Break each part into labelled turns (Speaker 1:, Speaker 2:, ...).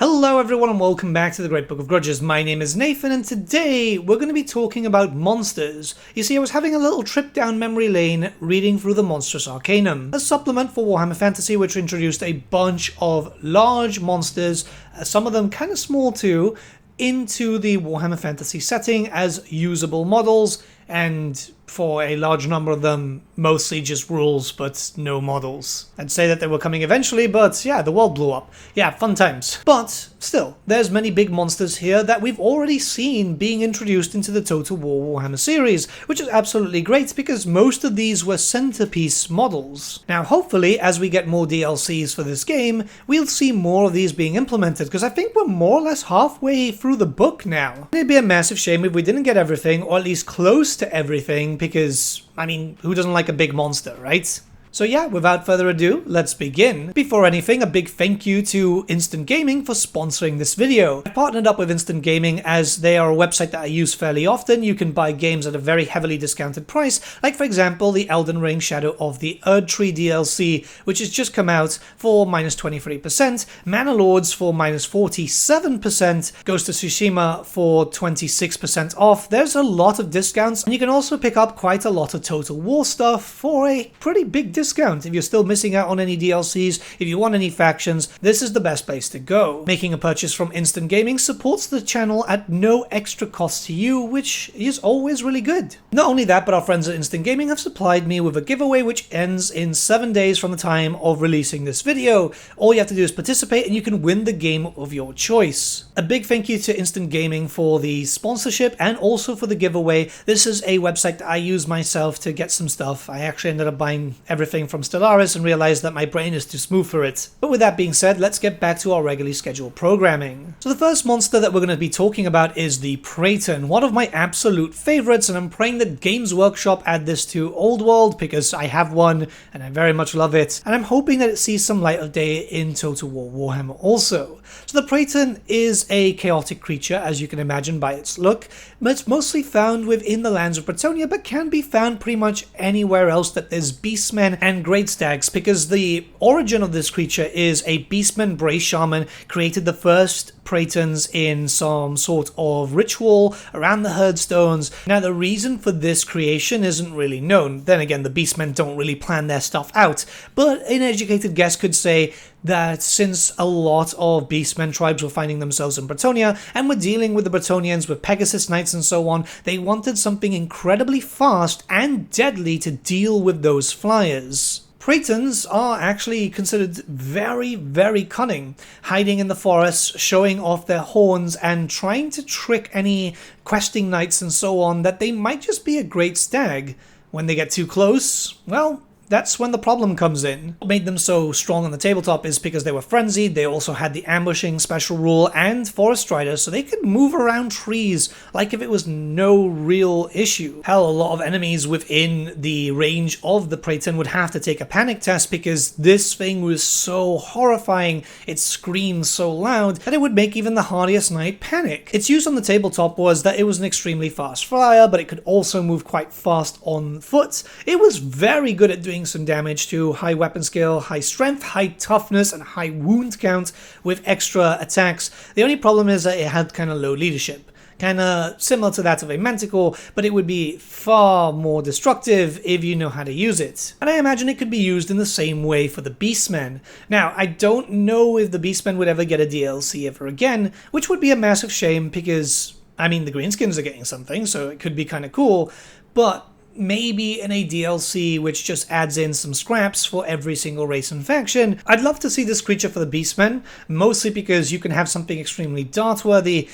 Speaker 1: Hello everyone and welcome back to the Great Book of Grudges. My name is Nathan and today we're going to be talking about monsters. You see, I was having a little trip down memory lane reading through the Monstrous Arcanum, a supplement for Warhammer Fantasy which introduced a bunch of large monsters, some of them kind of small too, into the Warhammer Fantasy setting as usable models, and for a large number of them, mostly just rules, but no models. I'd say that they were coming eventually, but yeah, the world blew up. Yeah, fun times. But still, there's many big monsters here that we've already seen being introduced into the Total War Warhammer series, which is absolutely great because most of these were centerpiece models. Now, hopefully, as we get more DLCs for this game, we'll see more of these being implemented, because I think we're more or less halfway through the book now. It'd be a massive shame if we didn't get everything, or at least close to everything, because, I mean, who doesn't like a big monster, right? So yeah, without further ado, let's begin. Before anything, a big thank you to Instant Gaming for sponsoring this video. I partnered up with Instant Gaming as they are a website that I use fairly often. You can buy games at a very heavily discounted price, like for example the Elden Ring Shadow of the Erdtree DLC, which has just come out for -23%, Mana Lords for -47%, Ghost of Tsushima for 26% off. There's a lot of discounts, and you can also pick up quite a lot of Total War stuff for a pretty big discount. If you're still missing out on any DLCs, if you want any factions, this is the best place to go. Making a purchase from Instant Gaming supports the channel at no extra cost to you, which is always really good. Not only that, but our friends at Instant Gaming have supplied me with a giveaway which ends in 7 days from the time of releasing this video. All you have to do is participate and you can win the game of your choice. A big thank you to Instant Gaming for the sponsorship and also for the giveaway. This is a website that I use myself to get some stuff. I actually ended up buying everything from Stellaris and realized that my brain is too smooth for it. But with that being said, let's get back to our regularly scheduled programming. So the first monster that we're going to be talking about is the Prayon, one of my absolute favorites, and I'm praying that Games Workshop add this to Old World because I have one and I very much love it, and I'm hoping that it sees some light of day in Total War Warhammer also. So the Prayon is a chaotic creature, as you can imagine by its look, but it's mostly found within the lands of Bretonnia, but can be found pretty much anywhere else that there's beastmen and great stags, because the origin of this creature is a beastman Bray shaman created the first Prayons in some sort of ritual around the herdstones. Now, the reason for this creation isn't really known. Then again, the beastmen don't really plan their stuff out, but an educated guess could say that since a lot of beastmen tribes were finding themselves in Bretonnia and were dealing with the Bretonians with Pegasus Knights and so on, they wanted something incredibly fast and deadly to deal with those flyers. Prayons are actually considered very, very cunning, hiding in the forests, showing off their horns, and trying to trick any questing knights and so on that they might just be a great stag. When they get too close, well, that's when the problem comes in. What made them so strong on the tabletop is because they were frenzied. They also had the ambushing special rule and forest riders, so they could move around trees like if it was no real issue. Hell, a lot of enemies within the range of the Prayon would have to take a panic test because this thing was so horrifying, it screamed so loud that it would make even the hardiest knight panic. Its use on the tabletop was that it was an extremely fast flyer, but it could also move quite fast on foot. It was very good at doing some damage to high weapon skill, high strength, high toughness, and high wound count with extra attacks. The only problem is that it had kind of low leadership. Kind of similar to that of a Manticore, but it would be far more destructive if you know how to use it. And I imagine it could be used in the same way for the Beastmen. Now, I don't know if the Beastmen would ever get a DLC ever again, which would be a massive shame because, I mean, the Greenskins are getting something, so it could be kind of cool, but maybe in a DLC which just adds in some scraps for every single race and faction. I'd love to see this creature for the Beastmen, mostly because you can have something extremely dart-worthy.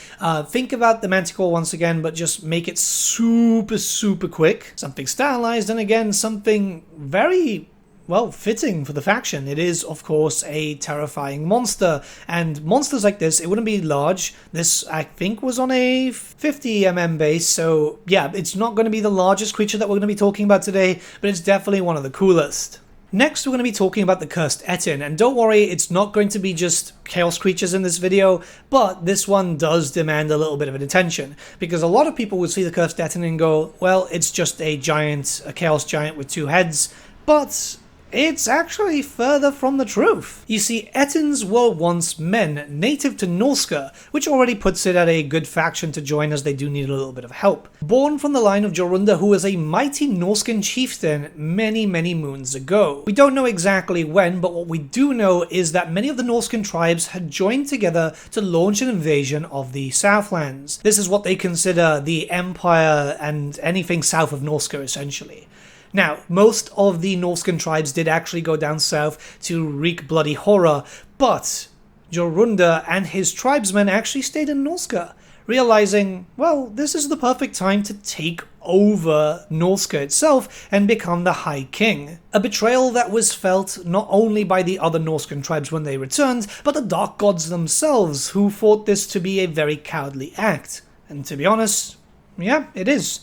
Speaker 1: Think about the Manticore once again, but just make it super, super quick. Something stylized, and again, something very, well, fitting for the faction. It is, of course, a terrifying monster, and monsters like this, it wouldn't be large. This, I think, was on a 50mm base, so yeah, it's not going to be the largest creature that we're going to be talking about today, but it's definitely one of the coolest. Next, we're going to be talking about the Cursed Ettin, and don't worry, it's not going to be just chaos creatures in this video, but this one does demand a little bit of an attention, because a lot of people would see the Cursed Ettin and go, well, it's just a giant, a chaos giant with two heads, but It's actually further from the truth. You see, Ettins were once men native to Norska, which already puts it at a good faction to join as they do need a little bit of help. Born from the line of Jorunda, who was a mighty Norskan chieftain many moons ago. We don't know exactly when, but what we do know is that many of the Norskan tribes had joined together to launch an invasion of the Southlands. This is what they consider the Empire and anything south of Norska, essentially. Now, most of the Norskan tribes did actually go down south to wreak bloody horror, but Jorunda and his tribesmen actually stayed in Norska, realizing, well, this is the perfect time to take over Norska itself and become the High King. A betrayal that was felt not only by the other Norskan tribes when they returned, but the Dark Gods themselves, who thought this to be a very cowardly act. And to be honest, yeah, it is.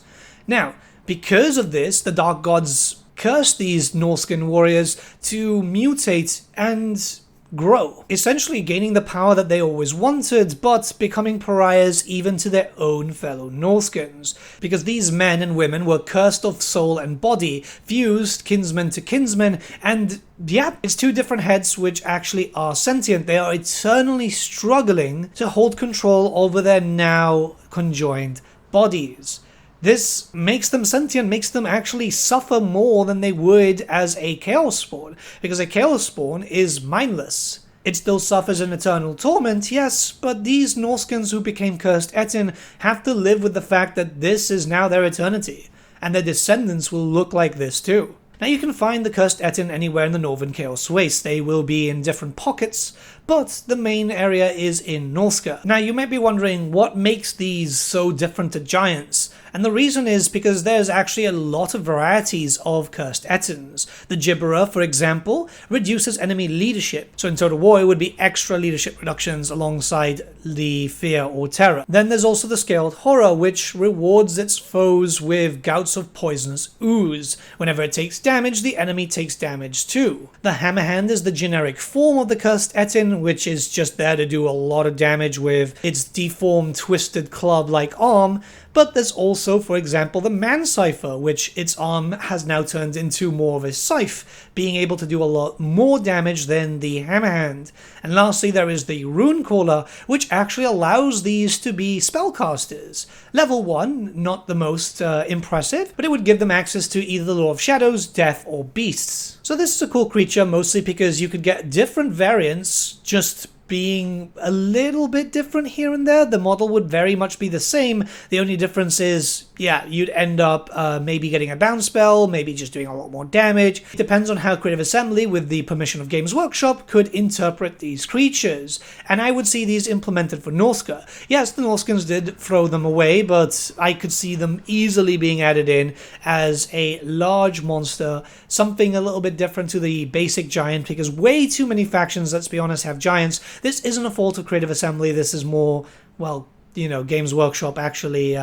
Speaker 1: Now, because of this, the Dark Gods cursed these Norskan warriors to mutate and grow, essentially gaining the power that they always wanted, but becoming pariahs even to their own fellow Norskans, because these men and women were cursed of soul and body, fused kinsman to kinsman, and yeah, it's two different heads which actually are sentient. They are eternally struggling to hold control over their now conjoined bodies. This makes them sentient, makes them actually suffer more than they would as a Chaos Spawn, because a Chaos Spawn is mindless. It still suffers an eternal torment, yes, but these Norskans who became cursed Ettin have to live with the fact that this is now their eternity, and their descendants will look like this too. Now you can find the cursed Ettin anywhere in the Northern Chaos Waste. They will be in different pockets, but the main area is in Norska. Now you might be wondering what makes these so different to giants, and the reason is because there's actually a lot of varieties of cursed Ettins. The Gibberer, for example, reduces enemy leadership, so in Total War it would be extra leadership reductions alongside the Fear or Terror. Then there's also the Scaled Horror, which rewards its foes with gouts of poisonous ooze. Whenever it takes damage, the enemy takes damage too. The Hammerhand is the generic form of the cursed Ettin, which is just there to do a lot of damage with its deformed, twisted club-like arm. But there's also, for example, the Mancipher, which its arm has now turned into more of a scythe, being able to do a lot more damage than the Hammerhand. And lastly, there is the Runecaller, which actually allows these to be spellcasters. Level 1, not the most impressive, but it would give them access to either the Law of Shadows, Death, or Beasts. So this is a cool creature, mostly because you could get different variants just being a little bit different here and there. The model would very much be the same. The only difference is, yeah, you'd end up maybe getting a bounce spell, maybe just doing a lot more damage. It depends on how Creative Assembly, with the permission of Games Workshop, could interpret these creatures. And I would see these implemented for Norska. Yes, the Norskans did throw them away, but I could see them easily being added in as a large monster, something a little bit different to the basic giant, because way too many factions, let's be honest, have giants. This isn't a fault of Creative Assembly, this is more, well, you know, Games Workshop actually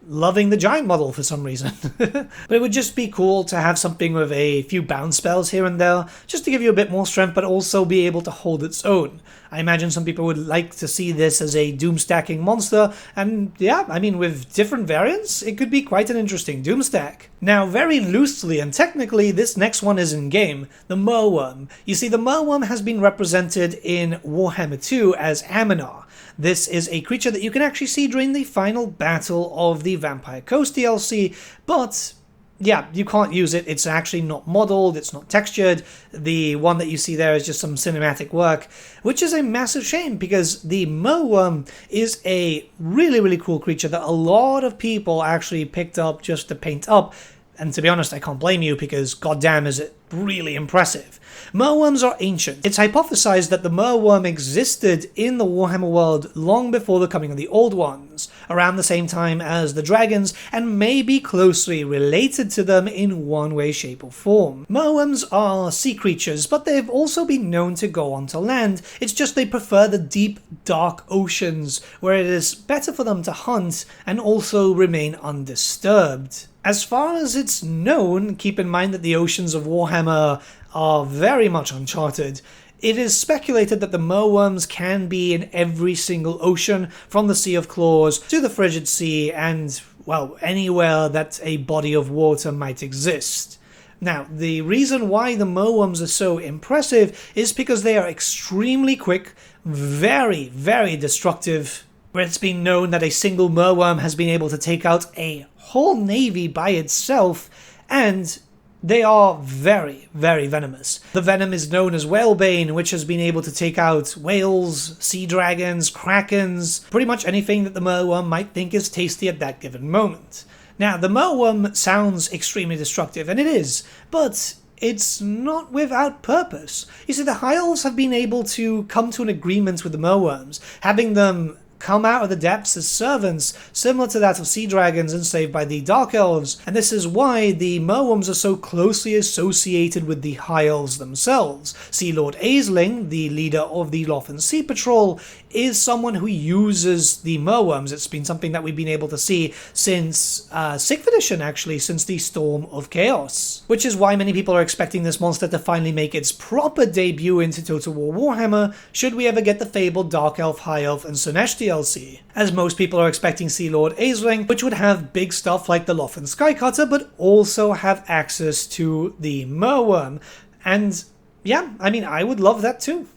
Speaker 1: loving the giant model for some reason. But it would just be cool to have something with a few bounce spells here and there, just to give you a bit more strength, but also be able to hold its own. I imagine some people would like to see this as a doom stacking monster, and yeah, I mean, with different variants, it could be quite an interesting doom stack. Now, very loosely and technically, this next one is in-game, the Merworm. You see, the Merworm has been represented in Warhammer 2 as Aminar. This is a creature that you can actually see during the final battle of the Vampire Coast DLC, but yeah, you can't use it. It's actually not modeled, it's not textured. The one that you see there is just some cinematic work, which is a massive shame because the Merworm is a really cool creature that a lot of people actually picked up just to paint up. And to be honest, I can't blame you because goddamn is it really impressive. Merworms are ancient. It's hypothesized that the Merworm existed in the Warhammer world long before the coming of the Old Ones, around the same time as the dragons, and may be closely related to them in one way, shape, or form. Merworms are sea creatures, but they've also been known to go onto land. It's just they prefer the deep, dark oceans, where it is better for them to hunt and also remain undisturbed. As far as it's known, keep in mind that the oceans of Warhammer are very much uncharted. It is speculated that the Merworms can be in every single ocean, from the Sea of Claws to the Frigid Sea and, well, anywhere that a body of water might exist. Now, the reason why the Moorworms are so impressive is because they are extremely quick, very, very destructive, where it's been known that a single Moorworm has been able to take out a whole navy by itself, and they are very, very venomous. The venom is known as Whalebane, which has been able to take out whales, sea dragons, krakens, pretty much anything that the Moorworm might think is tasty at that given moment. Now, the Moorworm sounds extremely destructive, and it is, but it's not without purpose. You see, the High Elves have been able to come to an agreement with the Moorworms, having them come out of the depths as servants, similar to that of sea dragons enslaved by the Dark Elves, and this is why the Moorworms are so closely associated with the High Elves themselves. Sea Lord Aisling, the leader of the Lothan Sea Patrol, is someone who uses the Moorworms. It's been something that we've been able to see since 6th edition, actually, since the Storm of Chaos, which is why many people are expecting this monster to finally make its proper debut into Total War Warhammer, should we ever get the fabled Dark Elf, High Elf, and Slaanesh DLC, as most people are expecting Sea Lord Aisling, which would have big stuff like the Lothan Skycutter, but also have access to the Moorworm. And yeah, I mean, I would love that too.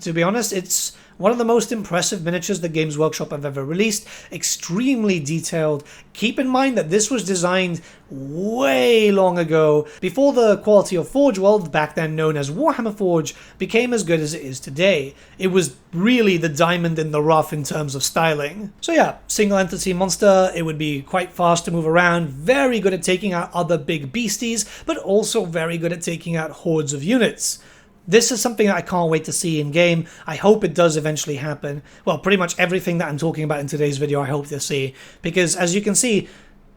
Speaker 1: To be honest, it's one of the most impressive miniatures that Games Workshop have ever released, extremely detailed. Keep in mind that this was designed way long ago, before the quality of Forge World, back then known as Warhammer Forge, became as good as it is today. It was really the diamond in the rough in terms of styling. So yeah, single entity monster, it would be quite fast to move around, very good at taking out other big beasties, but also very good at taking out hordes of units. This is something that I can't wait to see in game. I hope it does eventually happen. Well, pretty much everything that I'm talking about in today's video I hope to see, because as you can see,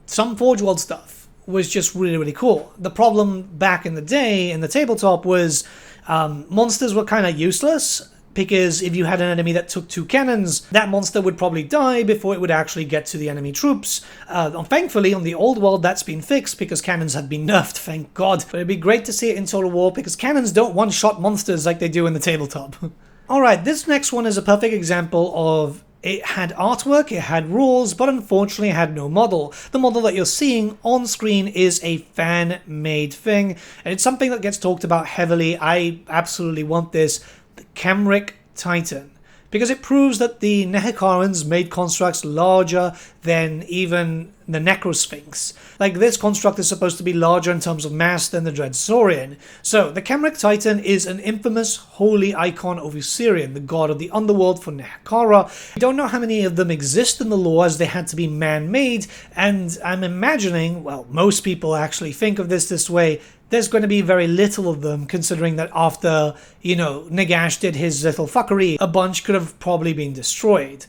Speaker 1: some Forge World stuff was just really, really cool. The problem back in the day in the tabletop was monsters were kind of useless, because if you had an enemy that took 2 cannons, that monster would probably die before it would actually get to the enemy troops. Thankfully, on the old world, that's been fixed because cannons have been nerfed, thank God. But it'd be great to see it in Total War because cannons don't one-shot monsters like they do in the tabletop. Alright, this next one is a perfect example of it had artwork, it had rules, but unfortunately it had no model. The model that you're seeing on screen is a fan-made thing, and it's something that gets talked about heavily. I absolutely want this. The Camri Titan, because it proves that the Nehekarans made constructs larger than even the Necrosphinx. Like, this construct is supposed to be larger in terms of mass than the Dread Saurian. So, the Camri Titan is an infamous holy icon of Osirian, the god of the underworld for Nehekara. I don't know how many of them exist in the lore, as they had to be man-made, and I'm imagining, well, most people actually think of this way, there's going to be very little of them, considering that after, you know, Nagash did his little fuckery, a bunch could have probably been destroyed.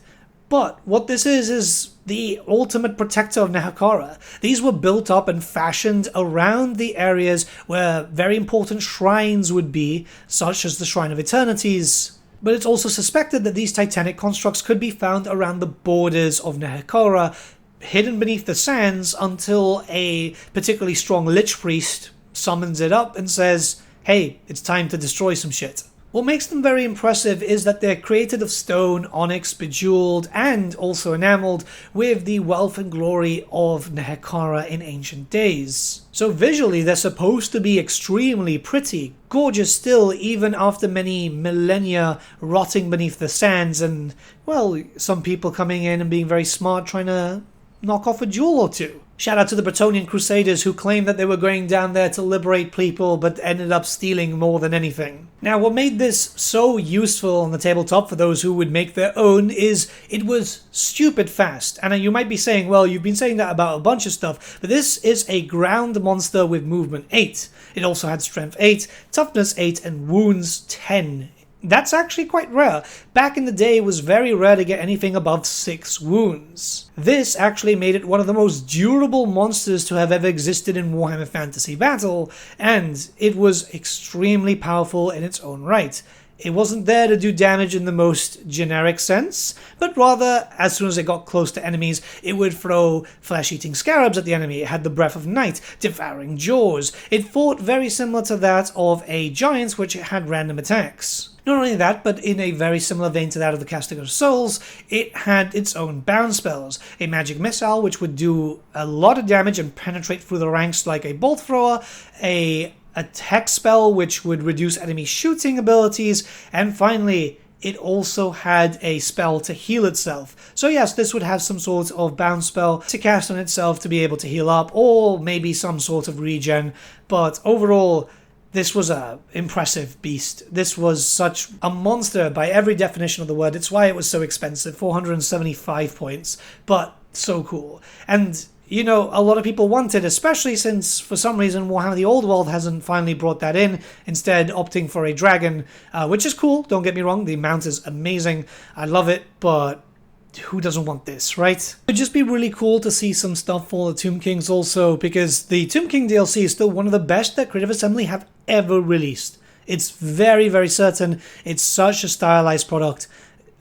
Speaker 1: But what this is the ultimate protector of Nehekara. These were built up and fashioned around the areas where very important shrines would be, such as the Shrine of Eternities. But it's also suspected that these titanic constructs could be found around the borders of Nehekara, hidden beneath the sands, until a particularly strong Lich Priest summons it up and says, hey, it's time to destroy some shit. What makes them very impressive is that they're created of stone, onyx, bejeweled, and also enameled with the wealth and glory of Nehekara in ancient days. So visually, they're supposed to be extremely pretty, gorgeous still, even after many millennia rotting beneath the sands and, well, some people coming in and being very smart trying to knock off a jewel or two. Shout out to the Bretonnian Crusaders who claimed that they were going down there to liberate people but ended up stealing more than anything. Now, what made this so useful on the tabletop for those who would make their own is it was stupid fast. And you might be saying, well, you've been saying that about a bunch of stuff, but this is a ground monster with movement 8. It also had strength 8, toughness 8, and wounds 10. That's actually quite rare. Back in the day, it was very rare to get anything above 6 wounds. This actually made it one of the most durable monsters to have ever existed in Warhammer Fantasy Battle, and it was extremely powerful in its own right. it wasn't there to do damage in the most generic sense, but rather, as soon as it got close to enemies, it would throw flesh-eating scarabs at the enemy. It had the Breath of Night, devouring jaws. It fought very similar to that of a giant, which had random attacks. Not only that, but in a very similar vein to that of the Castigar of Souls, it had its own bound spells. A magic missile, which would do a lot of damage and penetrate through the ranks like a bolt thrower, a hex spell, which would reduce enemy shooting abilities, and finally, it also had a spell to heal itself. So yes, this would have some sort of bound spell to cast on itself to be able to heal up, or maybe some sort of regen, but overall, this was a impressive beast. This was such a monster by every definition of the word. It's why it was so expensive, 475 points, but so cool. And, you know, a lot of people want it, especially since, for some reason, Warhammer the Old World hasn't finally brought that in, instead opting for a dragon, which is cool, don't get me wrong, the mount is amazing, I love it, but who doesn't want this, right? It would just be really cool to see some stuff for the Tomb Kings also, because the Tomb King DLC is still one of the best that Creative Assembly have ever released. It's very, very certain. It's such a stylized product.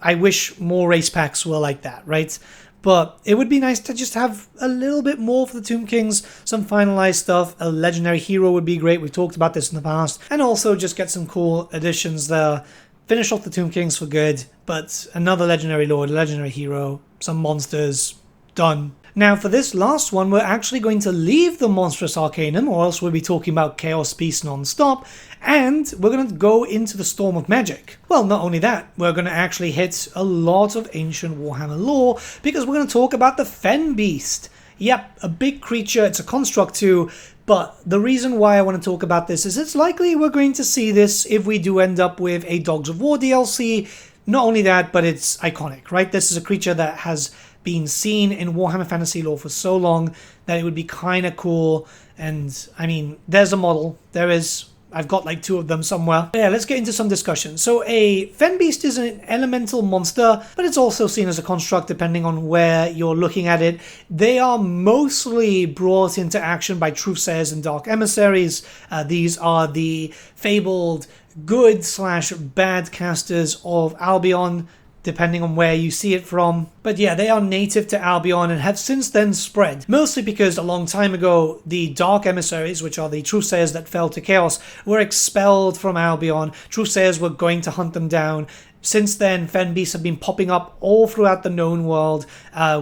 Speaker 1: I wish more race packs were like that, right? But it would be nice to just have a little bit more for the Tomb Kings, some finalized stuff. A legendary hero would be great. We've talked about this in the past. And also just get some cool additions there. Finish off the Tomb Kings for good, but another legendary lord, a legendary hero, some monsters, done. Now for this last one, we're actually going to leave the Monstrous Arcanum, or else we'll be talking about Chaos Beast non-stop, and we're going to go into the Storm of Magic. Well, not only that, we're going to actually hit a lot of ancient Warhammer lore, because we're going to talk about the Fen Beast. Yep, a big creature, it's a construct too, but the reason why I want to talk about this is it's likely we're going to see this if we do end up with a Dogs of War DLC. Not only that, but it's iconic, right? This is a creature that has been seen in Warhammer Fantasy lore for so long that it would be kind of cool. And, I mean, there's a model. There is. I've got like 2 of them somewhere. Yeah, let's get into some discussion. So a Fen Beast is an elemental monster, but it's also seen as a construct depending on where you're looking at it. They are mostly brought into action by Truthsayers and Dark Emissaries. These are the fabled good/bad casters of Albion, depending on where you see it from. But yeah, they are native to Albion and have since then spread. Mostly because a long time ago, the Dark Emissaries, which are the Truthsayers that fell to Chaos, were expelled from Albion. Truthsayers were going to hunt them down. Since then, Fen Beasts have been popping up all throughout the known world,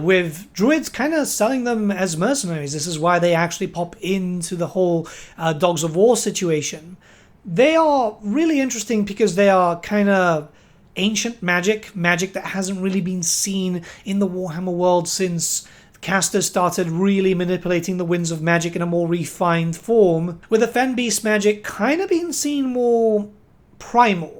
Speaker 1: with Druids kind of selling them as mercenaries. This is why they actually pop into the whole Dogs of War situation. They are really interesting because they are kind of ancient magic that hasn't really been seen in the Warhammer world since casters started really manipulating the winds of magic in a more refined form, with the Fen Beast magic kind of being seen more primeval,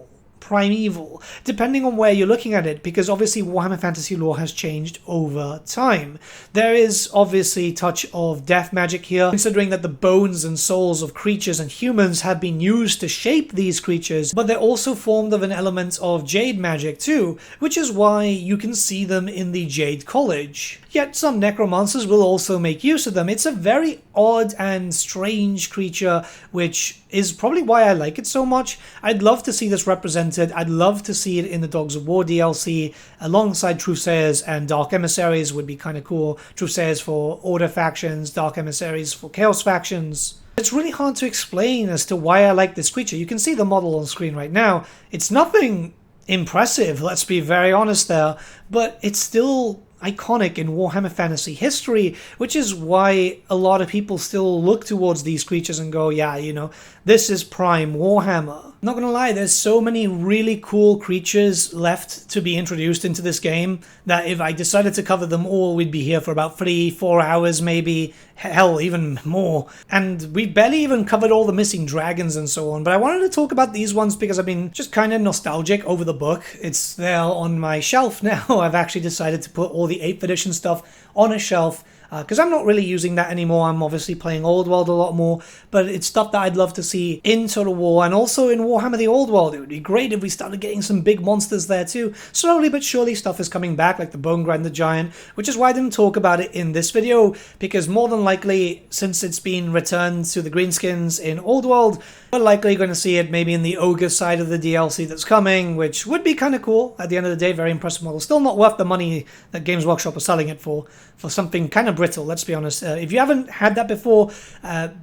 Speaker 1: depending on where you're looking at it, because obviously Warhammer Fantasy lore has changed over time. There is obviously a touch of death magic here, considering that the bones and souls of creatures and humans have been used to shape these creatures, but they're also formed of an element of jade magic too, which is why you can see them in the Jade College. Yet some necromancers will also make use of them. It's a very odd and strange creature, which is probably why I like it so much. I'd love to see this represented. I'd love to see it in the Dogs of War DLC alongside Truthsayers and Dark Emissaries. Would be kind of cool. Truthsayers for Order factions, Dark Emissaries for Chaos factions. It's really hard to explain as to why I like this creature. You can see the model on screen right now. It's nothing impressive, let's be very honest there, but it's still iconic in Warhammer Fantasy history, which is why a lot of people still look towards these creatures and go, yeah, you know, this is prime Warhammer. I'm not gonna lie, there's so many really cool creatures left to be introduced into this game that if I decided to cover them all, we'd be here for about 3-4 hours maybe, hell, even more. And we barely even covered all the missing dragons and so on, but I wanted to talk about these ones because I've been just kind of nostalgic over the book. It's there on my shelf now. I've actually decided to put all the 8th edition stuff on a shelf. because I'm not really using that anymore. I'm obviously playing Old World a lot more, but it's stuff that I'd love to see in Total War and also in Warhammer the Old World. It would be great if we started getting some big monsters there too. Slowly but surely stuff is coming back, like the Bone Grinder Giant, which is why I didn't talk about it in this video, because more than likely, since it's been returned to the greenskins in Old World, we're likely going to see it maybe in the Ogre side of the DLC that's coming, which would be kind of cool. At the end of the day, very impressive model. Still not worth the money that Games Workshop are selling it for something kind of brittle, let's be honest. If you haven't had that before,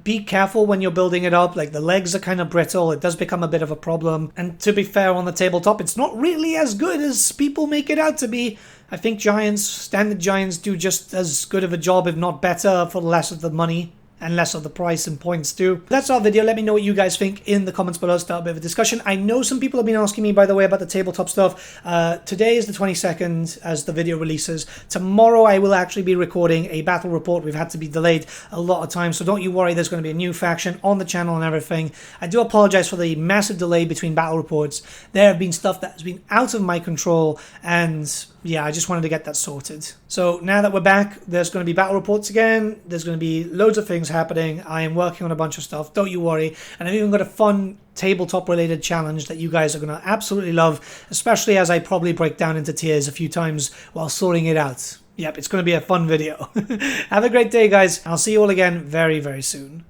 Speaker 1: be careful when you're building it up. Like, the legs are kind of brittle. It does become a bit of a problem. And to be fair, on the tabletop, it's not really as good as people make it out to be. I think standard giants do just as good of a job, if not better, for less of the money and less of the price and points too. That's our video. Let me know what you guys think in the comments below. Start a bit of a discussion. I know some people have been asking me, by the way, about the tabletop stuff. Today is the 22nd as the video releases. Tomorrow I will actually be recording a battle report. We've had to be delayed a lot of times, so don't you worry. There's going to be a new faction on the channel and everything. I do apologize for the massive delay between battle reports. There have been stuff that has been out of my control, and yeah, I just wanted to get that sorted. So now that we're back, there's going to be battle reports again. There's going to be loads of things happening. I am working on a bunch of stuff. Don't you worry. And I've even got a fun tabletop related challenge that you guys are going to absolutely love, especially as I probably break down into tears a few times while sorting it out. Yep, it's going to be a fun video. Have a great day, guys. I'll see you all again very, very soon.